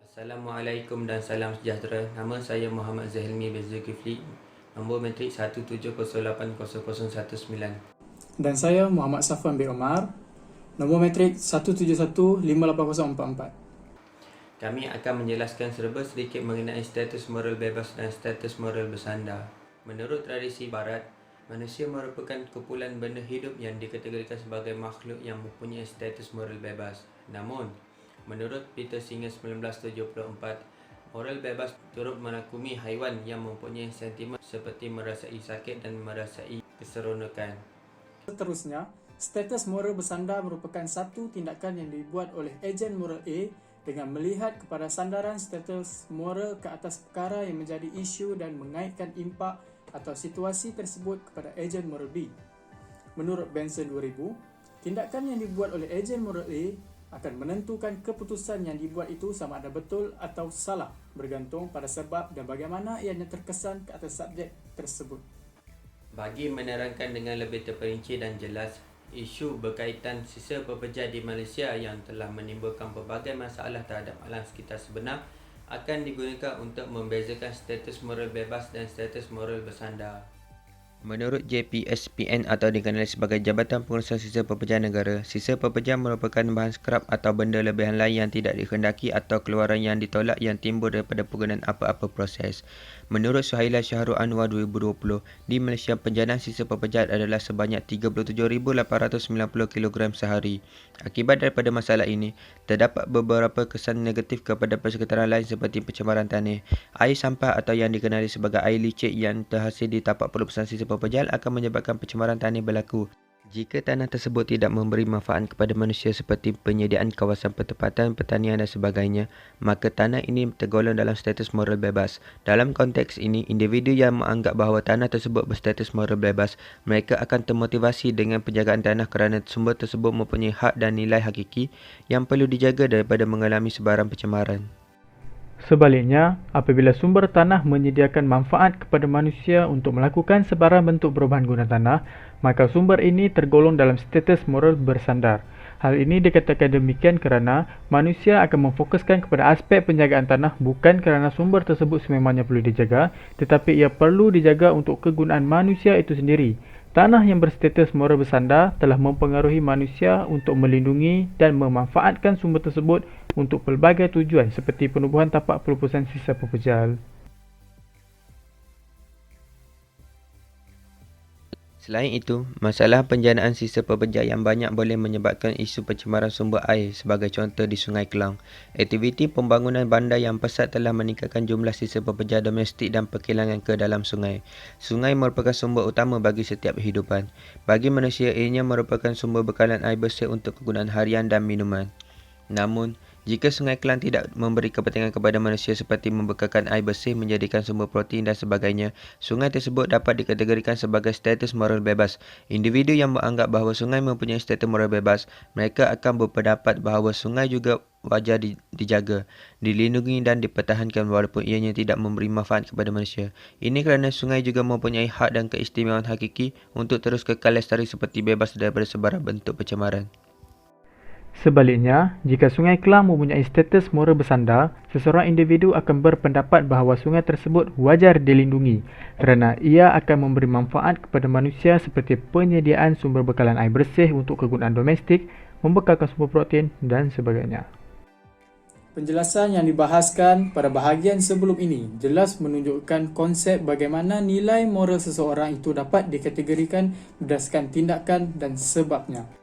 Assalamualaikum dan salam sejahtera. Nama saya Muhammad Zahilmi bin Zulkifli. Nombor matrik 1708019. Dan saya Muhammad Safwan bin Omar. Nombor matrik 171-58044. Kami akan menjelaskan serba sedikit mengenai status moral bebas dan status moral bersandar. Menurut tradisi barat, manusia merupakan kumpulan benda hidup yang dikategorikan sebagai makhluk yang mempunyai status moral bebas. Namun, menurut Peter Singer 1974, moral bebas turut merangkumi haiwan yang mempunyai sentimen seperti merasai sakit dan merasai keseronokan. Seterusnya, status moral bersandar merupakan satu tindakan yang dibuat oleh ejen moral A dengan melihat kepada sandaran status moral ke atas perkara yang menjadi isu dan mengaitkan impak atau situasi tersebut kepada ejen moral B. Menurut Benson 2000, tindakan yang dibuat oleh ejen moral A akan menentukan keputusan yang dibuat itu sama ada betul atau salah bergantung pada sebab dan bagaimana ianya terkesan ke atas subjek tersebut. Bagi menerangkan dengan lebih terperinci dan jelas, isu berkaitan sisa pekerja di Malaysia yang telah menimbulkan pelbagai masalah terhadap alam sekitar sebenar akan digunakan untuk membezakan status moral bebas dan status moral bersandar. Menurut JPSPN atau dikenali sebagai Jabatan Pengurusan Sisa Pekerjaan Negara, sisa pekerjaan merupakan bahan skrap atau benda lebihan lain yang tidak dikehendaki atau keluaran yang ditolak yang timbul daripada penggunaan apa-apa proses. Menurut Suhaila Syahrul Anwar 2020, di Malaysia penjanahan sisa pekerjaan adalah sebanyak 37,890 kg sehari. Akibat daripada masalah ini, terdapat beberapa kesan negatif kepada persekitaran lain seperti pencemaran tanah, air sampah atau yang dikenali sebagai air licin yang terhasil di tapak pelupusan sisa pekerjaan akan menyebabkan pencemaran tanah berlaku. Jika tanah tersebut tidak memberi manfaat kepada manusia seperti penyediaan kawasan pertempatan, pertanian dan sebagainya, maka tanah ini tergolong dalam status moral bebas. Dalam konteks ini, individu yang menganggap bahawa tanah tersebut berstatus moral bebas, mereka akan termotivasi dengan penjagaan tanah kerana sumber tersebut mempunyai hak dan nilai hakiki yang perlu dijaga daripada mengalami sebarang pencemaran. Sebaliknya, apabila sumber tanah menyediakan manfaat kepada manusia untuk melakukan sebarang bentuk perubahan guna tanah, maka sumber ini tergolong dalam status moral bersandar. Hal ini dikatakan demikian kerana manusia akan memfokuskan kepada aspek penjagaan tanah bukan kerana sumber tersebut sememangnya perlu dijaga, tetapi ia perlu dijaga untuk kegunaan manusia itu sendiri. Tanah yang berstatus moral bersandar telah mempengaruhi manusia untuk melindungi dan memanfaatkan sumber tersebut untuk pelbagai tujuan seperti penubuhan tapak pelupusan sisa pekerjaan. Selain itu, masalah penjanaan sisa pekerja yang banyak boleh menyebabkan isu pencemaran sumber air sebagai contoh di Sungai Kelang. Aktiviti pembangunan bandar yang pesat telah meningkatkan jumlah sisa pekerja domestik dan perkilangan ke dalam sungai. Sungai merupakan sumber utama bagi setiap kehidupan. Bagi manusia, ianya merupakan sumber bekalan air bersih untuk kegunaan harian dan minuman. Namun, jika Sungai Kelang tidak memberi kepentingan kepada manusia seperti membekalkan air bersih, menjadikan sumber protein dan sebagainya, sungai tersebut dapat dikategorikan sebagai status moral bebas. Individu yang menganggap bahawa sungai mempunyai status moral bebas, mereka akan berpendapat bahawa sungai juga wajar dijaga, dilindungi dan dipertahankan walaupun ianya tidak memberi manfaat kepada manusia. Ini kerana sungai juga mempunyai hak dan keistimewaan hakiki untuk terus kekal lestari seperti bebas daripada sebarang bentuk pencemaran. Sebaliknya, jika Sungai Kelang mempunyai status moral bersandar, seseorang individu akan berpendapat bahawa sungai tersebut wajar dilindungi kerana ia akan memberi manfaat kepada manusia seperti penyediaan sumber bekalan air bersih untuk kegunaan domestik, membekalkan sumber protein dan sebagainya. Penjelasan yang dibahaskan pada bahagian sebelum ini jelas menunjukkan konsep bagaimana nilai moral seseorang itu dapat dikategorikan berdasarkan tindakan dan sebabnya.